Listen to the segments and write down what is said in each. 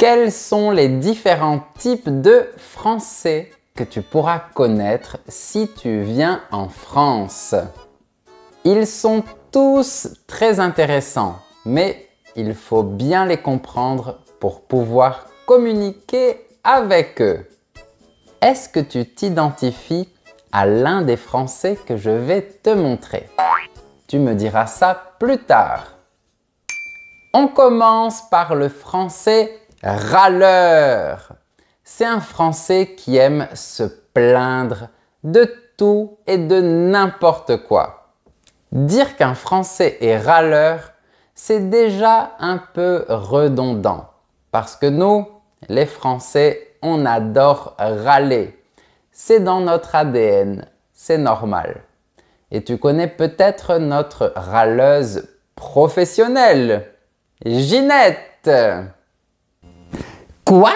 Quels sont les différents types de français que tu pourras connaître si tu viens en France? Ils sont tous très intéressants, mais il faut bien les comprendre pour pouvoir communiquer avec eux. Est-ce que tu t'identifies à l'un des Français que je vais te montrer? Tu me diras ça plus tard. On commence par le français râleur. C'est un Français qui aime se plaindre de tout et de n'importe quoi. Dire qu'un Français est râleur, c'est déjà un peu redondant. Parce que nous, les Français, on adore râler. C'est dans notre ADN, c'est normal. Et tu connais peut-être notre râleuse professionnelle, Ginette. Quoi?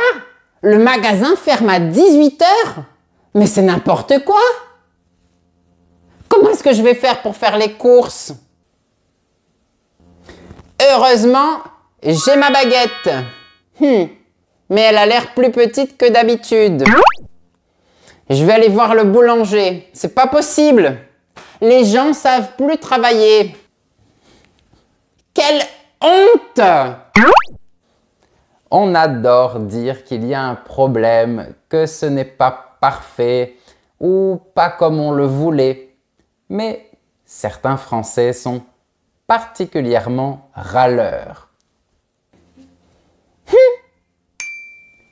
Le magasin ferme à 18 h? Mais c'est n'importe quoi! Comment est-ce que je vais faire pour faire les courses? Heureusement, j'ai ma baguette. Mais elle a l'air plus petite que d'habitude. Je vais aller voir le boulanger. C'est pas possible. Les gens savent plus travailler. Quelle honte! On adore dire qu'il y a un problème, que ce n'est pas parfait ou pas comme on le voulait. Mais certains Français sont particulièrement râleurs.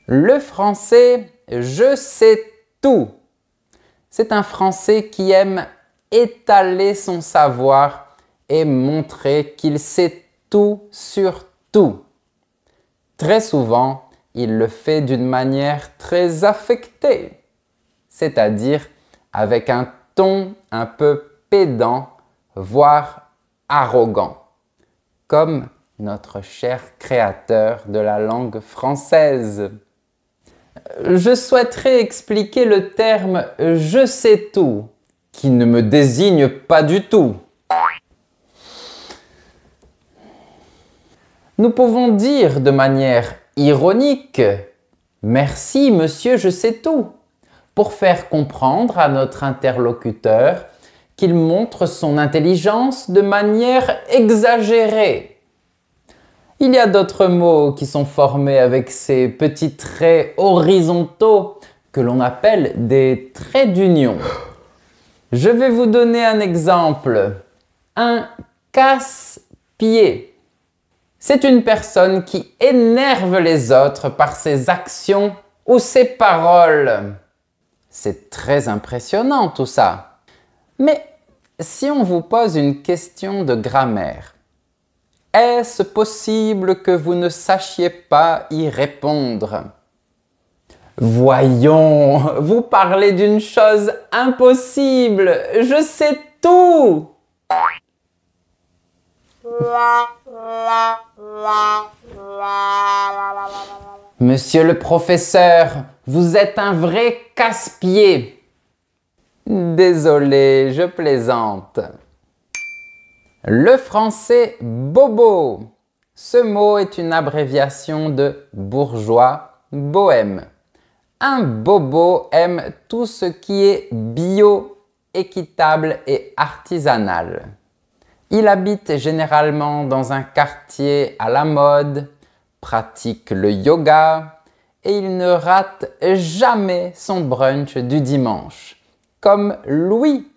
Le français « je sais tout ». C'est un Français qui aime étaler son savoir et montrer qu'il sait tout sur tout. Très souvent, il le fait d'une manière très affectée, c'est-à-dire avec un ton un peu pédant, voire arrogant, comme notre cher créateur de la langue française. Je souhaiterais expliquer le terme « je sais tout » qui ne me désigne pas du tout. Nous pouvons dire de manière ironique « Merci monsieur, je sais tout » pour faire comprendre à notre interlocuteur qu'il montre son intelligence de manière exagérée. Il y a d'autres mots qui sont formés avec ces petits traits horizontaux que l'on appelle des traits d'union. Je vais vous donner un exemple. Un casse-pied. C'est une personne qui énerve les autres par ses actions ou ses paroles. C'est très impressionnant tout ça. Mais si on vous pose une question de grammaire, est-ce possible que vous ne sachiez pas y répondre? Voyons, vous parlez d'une chose impossible. Je sais tout! Monsieur le professeur, vous êtes un vrai casse-pied. Désolé, je plaisante. Le français bobo. Ce mot est une abréviation de bourgeois, bohème. Un bobo aime tout ce qui est bio, équitable et artisanal. Il habite généralement dans un quartier à la mode, pratique le yoga et il ne rate jamais son brunch du dimanche, comme Louis,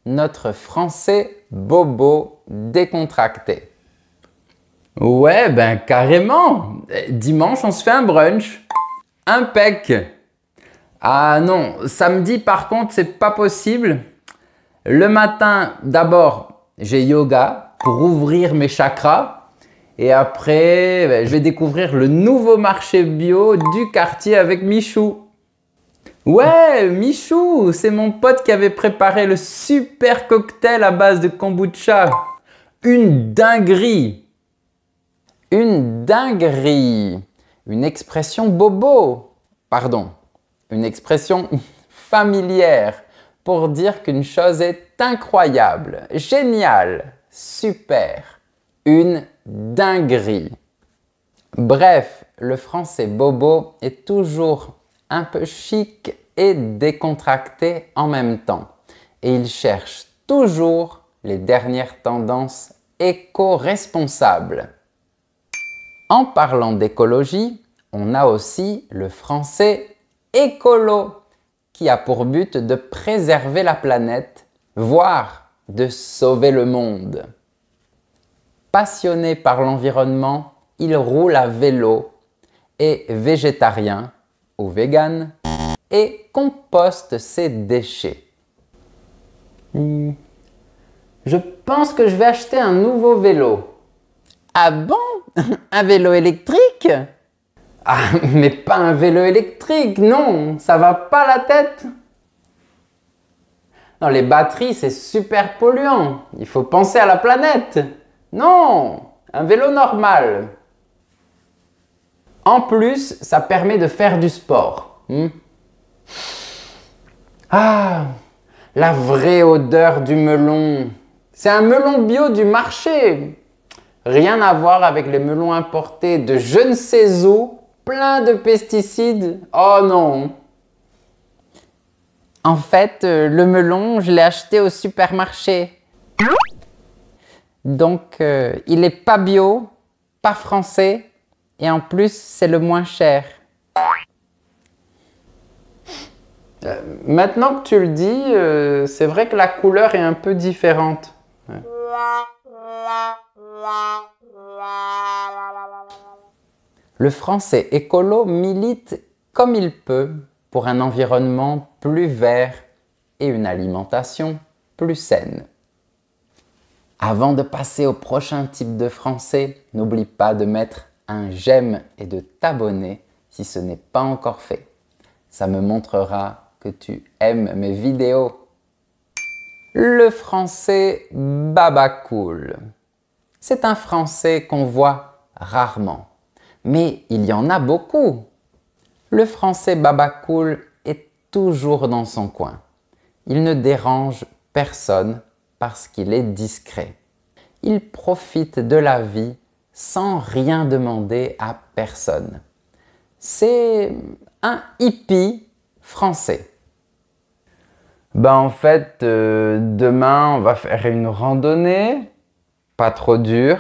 notre français bobo décontracté. Ouais, ben carrément. Dimanche, on se fait un brunch. Impec. Ah non, samedi par contre, c'est pas possible. Le matin, d'abord, j'ai yoga pour ouvrir mes chakras. Et après, je vais découvrir le nouveau marché bio du quartier avec Michou. Ouais, Michou, c'est mon pote qui avait préparé le super cocktail à base de kombucha. Une dinguerie. Une dinguerie. Une expression bobo. Pardon, une expression familière pour dire qu'une chose est incroyable, géniale, super. Une dinguerie. Bref, le français bobo est toujours un peu chic et décontracté en même temps. Et il cherche toujours les dernières tendances éco-responsables. En parlant d'écologie, on a aussi le français écolo, qui a pour but de préserver la planète, voire de sauver le monde. Passionné par l'environnement, il roule à vélo, est végétarien ou vegan et composte ses déchets. Je pense que je vais acheter un nouveau vélo. Ah bon? Un vélo électrique? Ah, mais pas un vélo électrique, non, ça va pas la tête. Non, les batteries, c'est super polluant. Il faut penser à la planète. Non, un vélo normal. En plus, ça permet de faire du sport. Ah, la vraie odeur du melon. C'est un melon bio du marché. Rien à voir avec les melons importés de je ne sais où, plein de pesticides. Oh non! En fait, le melon, je l'ai acheté au supermarché. Donc, il n'est pas bio, pas français, et en plus, c'est le moins cher. Maintenant que tu le dis, c'est vrai que la couleur est un peu différente. Ouais. Le français écolo milite comme il peut pour un environnement plus vert et une alimentation plus saine. Avant de passer au prochain type de français, n'oublie pas de mettre un j'aime et de t'abonner si ce n'est pas encore fait. Ça me montrera que tu aimes mes vidéos. Le français babacool. C'est un français qu'on voit rarement, mais il y en a beaucoup. Le français babacool est toujours dans son coin. Il ne dérange personne parce qu'il est discret. Il profite de la vie sans rien demander à personne. C'est un hippie français. En fait, demain, on va faire une randonnée, pas trop dure,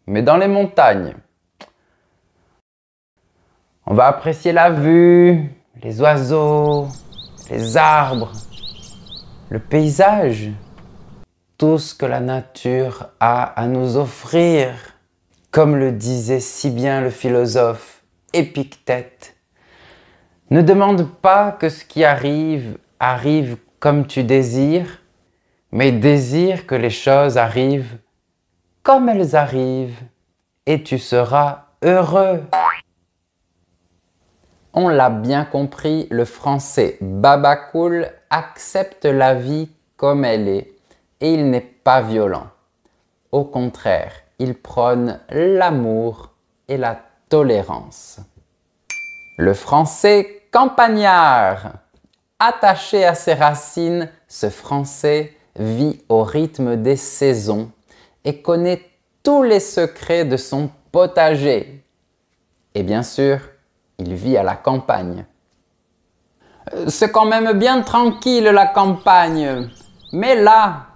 mais dans les montagnes. On va apprécier la vue, les oiseaux, les arbres, le paysage, tout ce que la nature a à nous offrir. Comme le disait si bien le philosophe Épictète, ne demande pas que ce qui arrive arrive comme tu désires, mais désire que les choses arrivent comme elles arrivent et tu seras heureux. On l'a bien compris, le français babacool accepte la vie comme elle est et il n'est pas violent. Au contraire, il prône l'amour et la tolérance. Le français campagnard. Attaché à ses racines, ce français vit au rythme des saisons et connaît tous les secrets de son potager. Et bien sûr, il vit à la campagne. C'est quand même bien tranquille la campagne, mais là,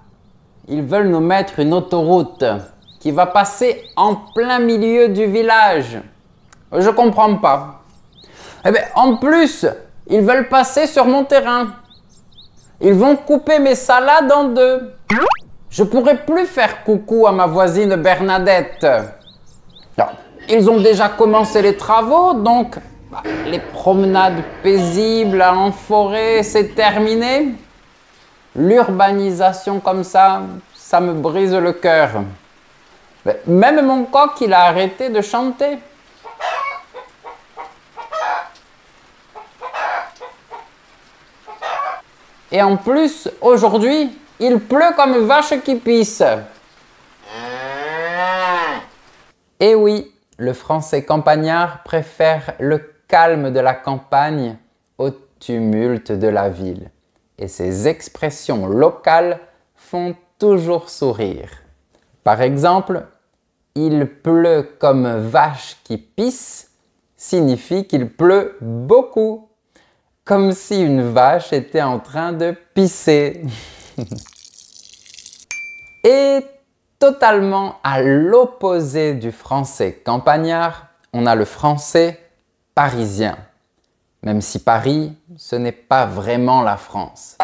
ils veulent nous mettre une autoroute qui va passer en plein milieu du village. Je comprends pas. Eh bien, en plus, ils veulent passer sur mon terrain. Ils vont couper mes salades en deux. Je pourrai plus faire coucou à ma voisine Bernadette. Non, ils ont déjà commencé les travaux, donc les promenades paisibles en forêt, c'est terminé. L'urbanisation comme ça me brise le cœur. Même mon coq, il a arrêté de chanter. Et en plus, aujourd'hui, il pleut comme vache qui pisse. Et oui, le français campagnard préfère le calme de la campagne au tumulte de la ville. Et ses expressions locales font toujours sourire. Par exemple, il pleut comme vache qui pisse, signifie qu'il pleut beaucoup. Comme si une vache était en train de pisser. Et totalement à l'opposé du français campagnard, on a le français parisien. Même si Paris, ce n'est pas vraiment la France.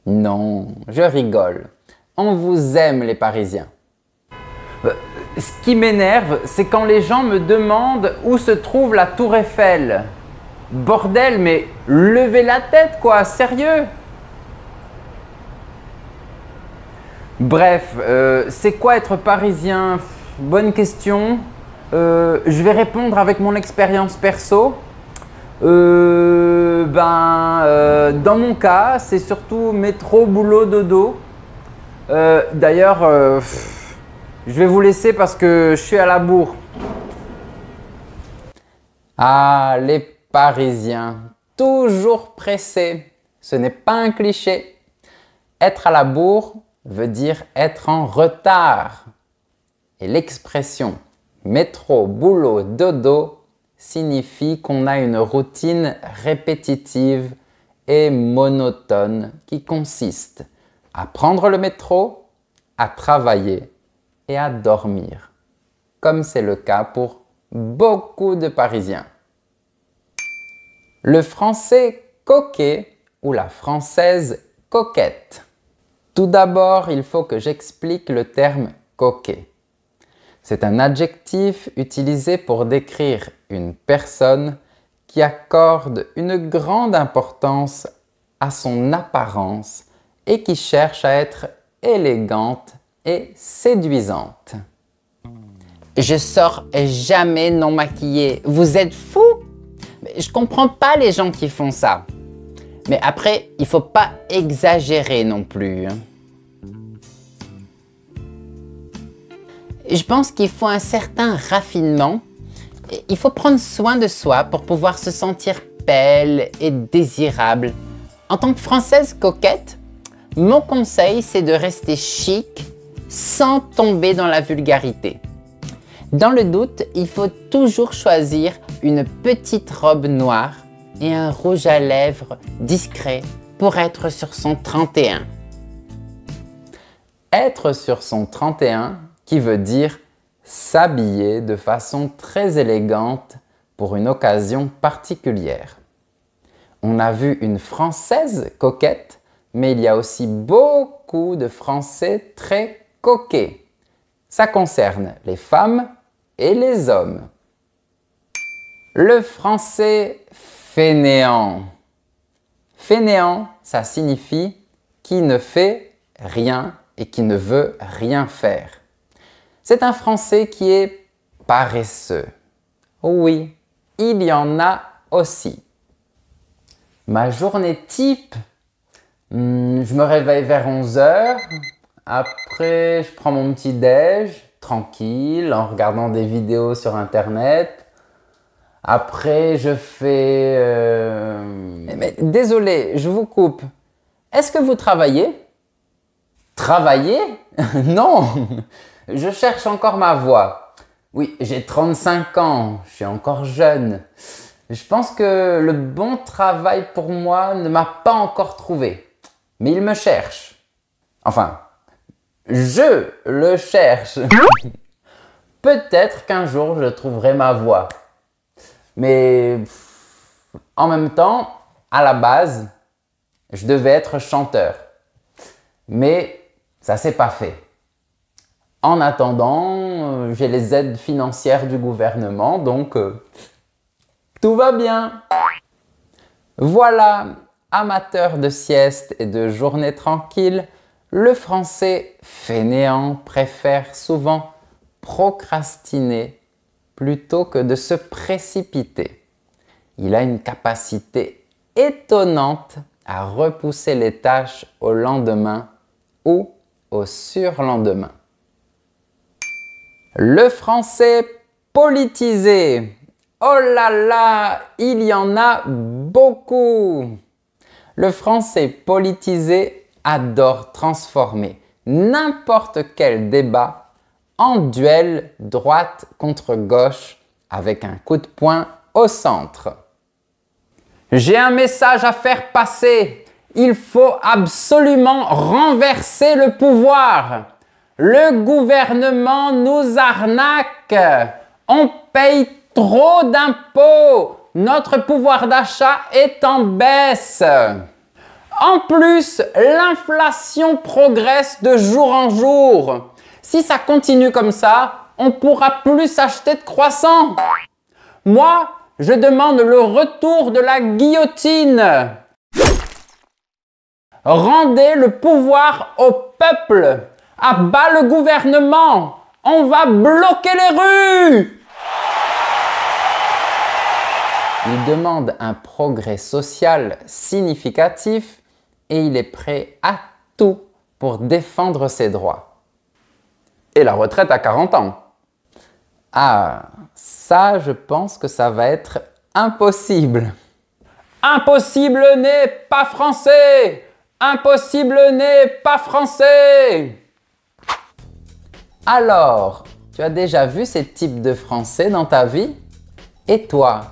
Non, je rigole. On vous aime les Parisiens. Ce qui m'énerve, c'est quand les gens me demandent où se trouve la Tour Eiffel. Bordel, mais levez la tête quoi, sérieux? Bref, c'est quoi être parisien? Bonne question. Je vais répondre avec mon expérience perso. Dans mon cas, c'est surtout métro, boulot, dodo. D'ailleurs, je vais vous laisser parce que je suis à la bourre. Ah, les Parisiens, toujours pressés. Ce n'est pas un cliché. Être à la bourre veut dire être en retard. Et l'expression métro, boulot, dodo signifie qu'on a une routine répétitive et monotone qui consiste à prendre le métro, à travailler et à dormir, comme c'est le cas pour beaucoup de Parisiens. Le français coquet ou la française coquette. Tout d'abord, il faut que j'explique le terme coquet. C'est un adjectif utilisé pour décrire une personne qui accorde une grande importance à son apparence et qui cherche à être élégante et séduisante. Je sors jamais non maquillée. Vous êtes fous? Je comprends pas les gens qui font ça. Mais après, il faut pas exagérer non plus. Je pense qu'il faut un certain raffinement. Il faut prendre soin de soi pour pouvoir se sentir belle et désirable. En tant que Française coquette, mon conseil, c'est de rester chic sans tomber dans la vulgarité. Dans le doute, il faut toujours choisir une petite robe noire et un rouge à lèvres discret pour être sur son 31. Être sur son 31, qui veut dire s'habiller de façon très élégante pour une occasion particulière. On a vu une Française coquette, mais il y a aussi beaucoup de Français très coquets. Ça concerne les femmes et les hommes. Le français fainéant. Fainéant, ça signifie qui ne fait rien et qui ne veut rien faire. C'est un français qui est paresseux. Oui, il y en a aussi. Ma journée type, je me réveille vers 11 h. Après, je prends mon petit déj, tranquille, en regardant des vidéos sur Internet. Après, je fais... Mais désolé, je vous coupe. Est-ce que vous travaillez? Travailler? Non! Je cherche encore ma voie. Oui, j'ai 35 ans, je suis encore jeune. Je pense que le bon travail pour moi ne m'a pas encore trouvé. Mais il me cherche. Enfin, je le cherche. Peut-être qu'un jour je trouverai ma voie. Mais en même temps, à la base, je devais être chanteur. Mais ça s'est pas fait. En attendant, j'ai les aides financières du gouvernement, donc tout va bien. Voilà, amateurs de sieste et de journées tranquilles, le français fainéant préfère souvent procrastiner plutôt que de se précipiter. Il a une capacité étonnante à repousser les tâches au lendemain ou au surlendemain. Le français politisé. Oh là là, il y en a beaucoup. Le français politisé adore transformer n'importe quel débat en duel droite contre gauche avec un coup de poing au centre. J'ai un message à faire passer. Il faut absolument renverser le pouvoir. Le gouvernement nous arnaque. On paye trop d'impôts. Notre pouvoir d'achat est en baisse. En plus, l'inflation progresse de jour en jour. Si ça continue comme ça, on ne pourra plus s'acheter de croissants. Moi, je demande le retour de la guillotine. Rendez le pouvoir au peuple. À bas le gouvernement. On va bloquer les rues. Il demande un progrès social significatif et il est prêt à tout pour défendre ses droits. Et la retraite à 40 ans. Ah, ça, je pense que ça va être impossible. Impossible n'est pas français. Impossible n'est pas français. Alors, tu as déjà vu ces types de français dans ta vie? Et toi,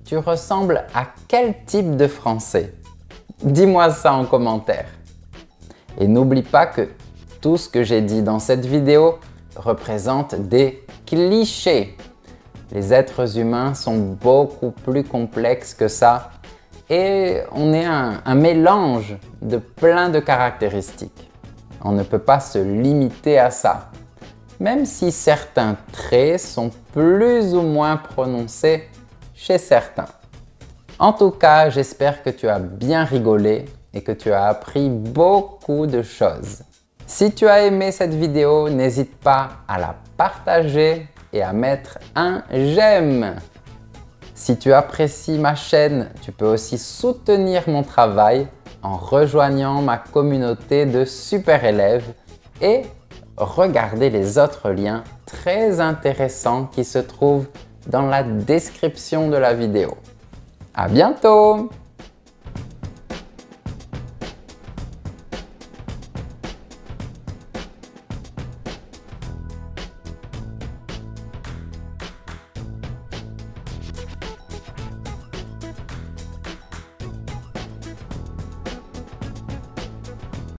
tu ressembles à quel type de français? Dis-moi ça en commentaire. Et n'oublie pas que tout ce que j'ai dit dans cette vidéo représente des clichés. Les êtres humains sont beaucoup plus complexes que ça et on est un mélange de plein de caractéristiques. On ne peut pas se limiter à ça, même si certains traits sont plus ou moins prononcés chez certains. En tout cas, j'espère que tu as bien rigolé et que tu as appris beaucoup de choses. Si tu as aimé cette vidéo, n'hésite pas à la partager et à mettre un j'aime. Si tu apprécies ma chaîne, tu peux aussi soutenir mon travail en rejoignant ma communauté de super élèves et regarder les autres liens très intéressants qui se trouvent dans la description de la vidéo. À bientôt!